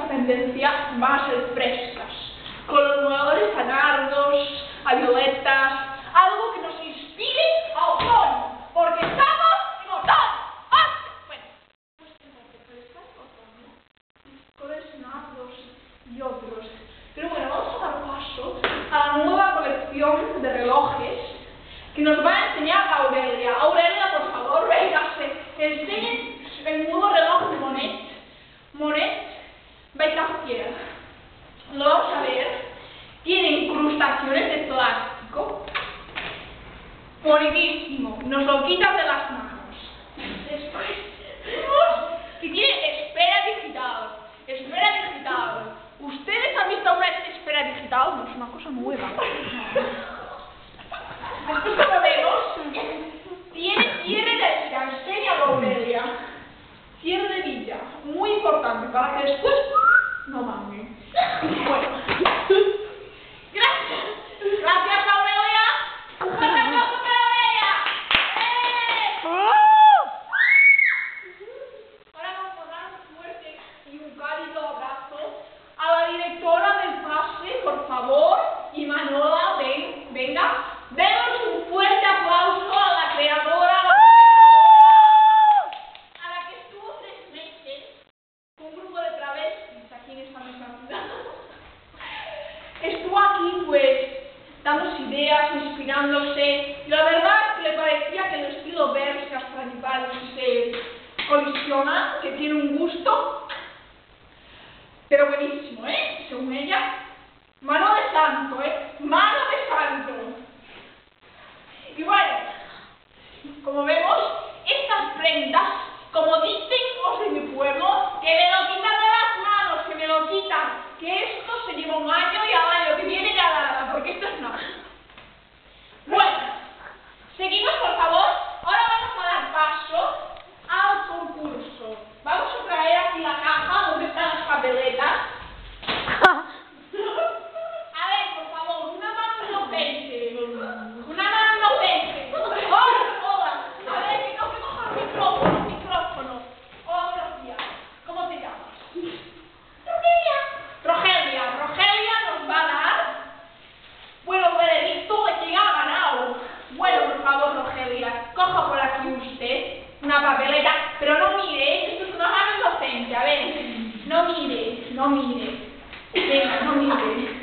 tendencia van a ser frescas, con los olores a nardos, a violetas, algo que nos inspire a otoño, porque estamos en otoño. Bueno, pues tengo que prestar otoño, colores nardos y otros. Pero bueno, vamos a dar paso a la nueva colección de relojes que nos va a enseñar Aurelia. Aurelia, por favor, véngase, enseñen el nuevo reloj de Monet by Cartier. Lo vamos a ver. Tiene incrustaciones de plástico. Bonísimo. Nos lo quitan de las manos. Después vemos que tiene espera digital. Espera digital. ¿Ustedes han visto una espera digital? No es una cosa nueva. Después, como vemos, tiene cierre de villa. Enséñalo, Aurelia. Cierre de villa. Muy importante para que después no manguen. Bueno. Gracias. Gracias, Aurelia. Un fuerte aplauso para Aurelia. Ahora vamos a dar un fuerte y un cálido abrazo a la directora del pase, por favor. Y Manola, venga. Demos un fuerte aplauso a la creadora, a la que estuvo 3 meses con un grupo de travestis aquí en esta misma ciudad. Estuvo aquí, pues, dándose ideas, inspirándose. Y la verdad es que le parecía que el estilo Bershka Stradivarius se colisiona, que tiene un gusto, pero buenísimo, según ella. Mano de santo, mano de santo. Y bueno, como vemos, estas prendas, como dicen los de mi pueblo, que me lo quitan de las manos, que me lo quitan, que esto se lleva un año y al año que viene ya nada, porque esto es nada. Bueno, seguimos, por favor. Ahora vamos a dar paso al concurso. Vamos a traer aquí la caja donde están las papeletas. A ver, por favor, una mano inocente. Una mano inocente. Hola. A ver, que no se coja el micrófono. Hola, buenos días. ¿Cómo te llamas? Rogelia nos va a dar, bueno, el veredicto de quién ha ganado. Bueno, por favor, Rogelia, coja por aquí usted una papeleta, pero no mire, esto es una mano inocente. A ver, no mire. Venga, no mire.